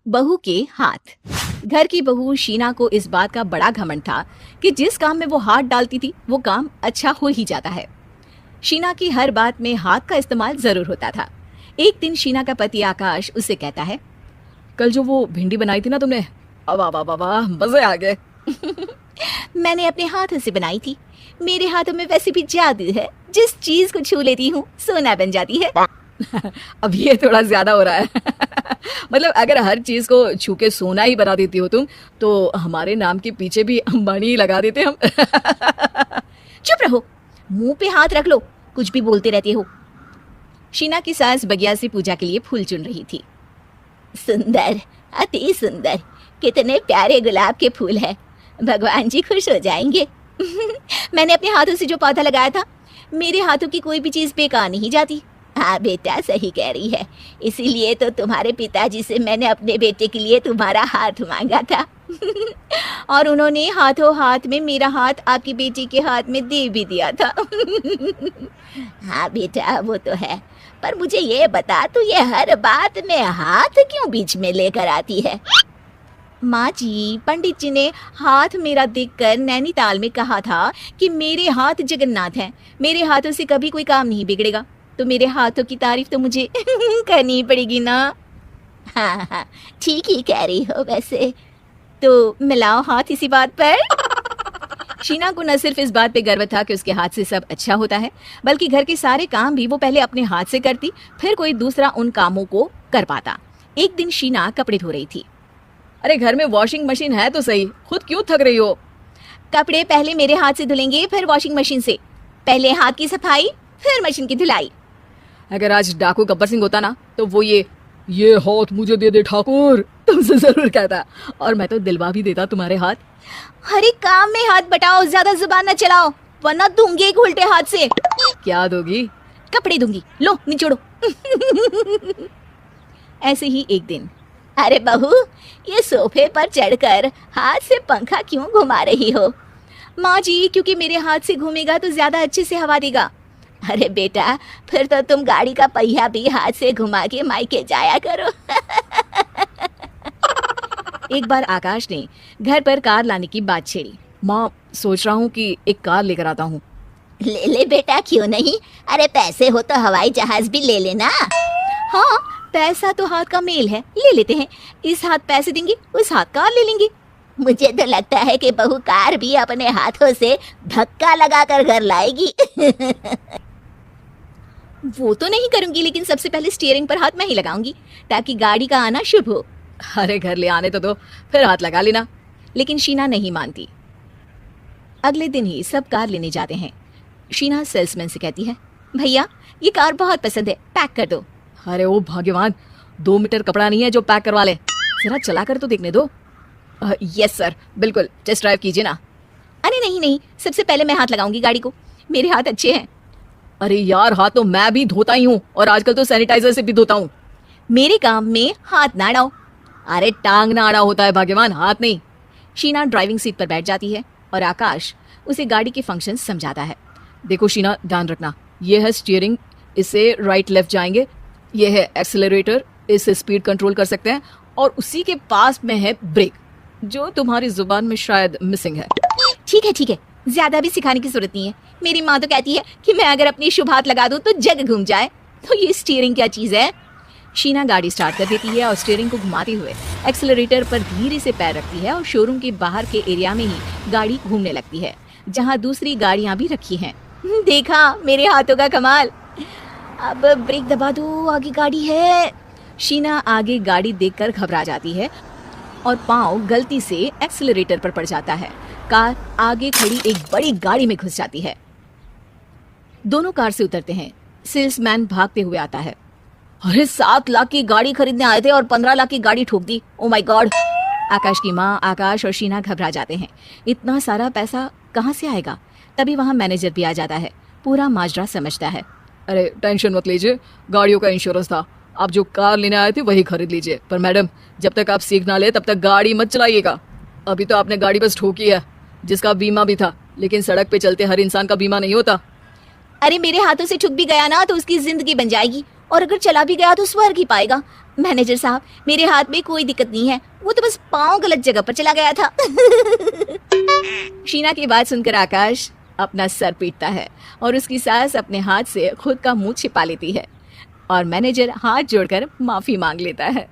बहू के हाथ। घर की बहू शीना को इस बात का बड़ा घमंड था कि जिस काम में वो हाथ डालती थी वो काम अच्छा हो ही जाता है। शीना की हर बात में हाथ का इस्तेमाल जरूर होता था। एक दिन शीना का पति आकाश उससे कहता है, कल जो वो भिंडी बनाई थी ना तुमने, वाह वाह वाह वाह, मजे आ गए। मैंने अपने हाथों से बनाई थी। मेरे हाथों में वैसे भी जादू है, जिस चीज को छू लेती हूँ सोना बन जाती है। अब ये थोड़ा ज्यादा हो रहा है। मतलब अगर हर चीज को छू के सोना ही बना देती हो तुम, तो हमारे नाम के पीछे भी मणि लगा देते हम। चुप रहो, मुंह पे हाथ रख लो, कुछ भी बोलते रहते हो। शीना की सास बगिया से पूजा के लिए फूल चुन रही थी। सुंदर, अति सुंदर, कितने प्यारे गुलाब के फूल हैं, भगवान जी खुश हो जाएंगे। मैंने अपने हाथों से जो पौधा लगाया था, मेरे हाथों की कोई भी चीज बेकार नहीं जाती। हाँ बेटा, सही कह रही है, इसीलिए तो तुम्हारे पिताजी से मैंने अपने बेटे के लिए तुम्हारा हाथ मांगा था। और उन्होंने हाथों हाथ में मेरा हाथ आपकी बेटी के हाथ में दे भी दिया था। हाँ बेटा, वो तो है, पर मुझे ये बता, तू ये हर बात में हाथ क्यों बीच में लेकर आती है? माँ जी, पंडित जी ने हाथ मेरा देखकर नैनीताल में कहा था कि मेरे हाथ जगन्नाथ हैं, मेरे हाथों से कभी कोई काम नहीं बिगड़ेगा, तो मेरे हाथों की तारीफ तो मुझे करनी पड़ेगी ना। हाँ हाँ, ठीक ही कह रही हो वैसे, तो मिलाओ हाथ इसी बात पर। शीना को न सिर्फ इस बात पे गर्व था कि उसके हाथ से सब अच्छा होता है, बल्कि घर के सारे काम भी वो पहले अपने हाथ से करती, फिर कोई दूसरा उन कामों को कर पाता। एक दिन शीना कपड़े धो रही थी। अरे घर में वॉशिंग मशीन है तो सही, खुद क्यों थक रही हो? कपड़े पहले मेरे हाथ से धुलेंगे, फिर वॉशिंग मशीन से। पहले हाथ की सफाई, फिर मशीन की धुलाई। अगर आज डाकू गब्बर सिंह होता ना, तो वो ये हाथ मुझे दे दे ठाकुर, तुमसे जरूर कहता, और मैं तो दिलवा भी देता तुम्हारे हाथ। हर एक काम में हाथ बटाओ, ज्यादा जुबान न चलाओ, वरना दूंगी एक उल्टे हाथ से। क्या दोगी? कपड़े दूंगी, लो निचोड़ो। ऐसे ही एक दिन, अरे बहू, ये सोफे पर चढ़कर हाथ से पंखा क्यों घुमा रही हो? माँ जी, क्योंकि मेरे हाथ से घूमेगा तो ज्यादा अच्छे से हवा देगा। अरे बेटा, फिर तो तुम गाड़ी का पहिया भी हाथ से घुमा के मायके जाया करो। एक बार आकाश ने घर पर कार लाने की बात छेड़ी। माँ, सोच रहा हूँ कि एक कार लेकर आता हूँ। ले ले बेटा, क्यों नहीं? अरे पैसे हो तो हवाई जहाज भी ले लेना। हाँ, पैसा तो हाथ का मेल है, ले लेते हैं। इस हाथ पैसे देंगे, उस हाथ कार ले लेंगे। मुझे तो लगता है कि बहू कार भी अपने हाथों से धक्का लगाकर घर लाएगी। वो तो नहीं करूंगी, लेकिन सबसे पहले स्टीयरिंग पर हाथ मैं ही लगाऊंगी, ताकि गाड़ी का आना शुभ हो। अरे घर ले आने तो दो, फिर हाथ लगा लेना। लेकिन शीना नहीं मानती। अगले दिन ही सब कार लेने जाते हैं। शीना सेल्समैन से कहती है, भैया ये कार बहुत पसंद है, पैक कर दो। अरे ओ भाग्यवान, 2 मीटर कपड़ा नहीं है जो पैक करवा ले, जरा चला कर तो देखने दो। यस सर, बिल्कुल, टेस्ट ड्राइव कीजिए ना। अरे नहीं नहीं, सबसे पहले मैं हाथ लगाऊंगी गाड़ी को, मेरे हाथ अच्छे हैं। अरे यार, हाथ तो मैं भी धोता ही हूँ, और आजकल तो सैनिटाइजर से भी धोता हूँ। मेरे काम में हाथ ना अड़ाओ। अरे टांग ना अड़ा होता है भाग्यवान, हाथ नहीं। शीना ड्राइविंग सीट पर बैठ जाती है और आकाश उसे गाड़ी के फंक्शन समझाता है। देखो शीना, ध्यान रखना, ये है स्टीयरिंग, इससे राइट लेफ्ट जाएंगे। ये है एक्सेलरेटर, इससे स्पीड कंट्रोल कर सकते हैं, और उसी के पास में है ब्रेक, जो तुम्हारी जुबान में शायद मिसिंग है। ठीक है, ज्यादा भी सिखाने की जरूरत नहीं है। मेरी माँ तो कहती है कि मैं अगर अपनी शुभ हाथ लगा दूं तो जग घूम जाए, तो ये स्टीयरिंग क्या चीज है? शीना गाड़ी स्टार्ट कर देती है और स्टीयरिंग को घुमाते हुए एक्सेलरेटर पर धीरे से पैर रखती है, और शोरूम के बाहर के एरिया में ही गाड़ी घूमने लगती है, जहाँ दूसरी गाड़ियाँ भी रखी हैं। देखा मेरे हाथों का कमाल। अब ब्रेक दबा दो, आगे गाड़ी है। शीना आगे गाड़ी देखकर घबरा जाती है और पाँव गलती से एक्सेलरेटर पर पड़ जाता है। कार आगे खड़ी एक बड़ी गाड़ी में घुस जाती है। दोनों कार से उतरते हैं। सेल्समैन भागते हुए आता है। अरे 7 लाख की गाड़ी खरीदने आए थे और 15 लाख की गाड़ी ठोक दी, ओ माय गॉड। आकाश की माँ, आकाश और शीना घबरा जाते हैं। इतना सारा पैसा कहाँ से आएगा? तभी वहाँ मैनेजर भी आ जाता है, पूरा माजरा समझता है। अरे टेंशन मत लीजिए, गाड़ियों का इंश्योरेंस था, आप जो कार लेने आए थे वही खरीद लीजिए, पर मैडम जब तक आप सीख ना ले तब तक गाड़ी मत चलाइएगा। अभी तो आपने गाड़ी बस ठोकी है, जिसका बीमा भी था, लेकिन सड़क पे चलते हर इंसान का बीमा नहीं होता। अरे मेरे हाथों से ठुक भी गया ना तो उसकी जिंदगी बन जाएगी, और अगर चला भी गया तो स्वर्ग ही पाएगा। मैनेजर साहब, मेरे हाथ में कोई दिक्कत नहीं है, वो तो बस पाँव गलत जगह पर चला गया था। शीना की बात सुनकर आकाश अपना सर पीटता है और उसकी सास अपने हाथ से खुद का मुंह छिपा लेती है और मैनेजर हाथ जोड़कर माफी मांग लेता है।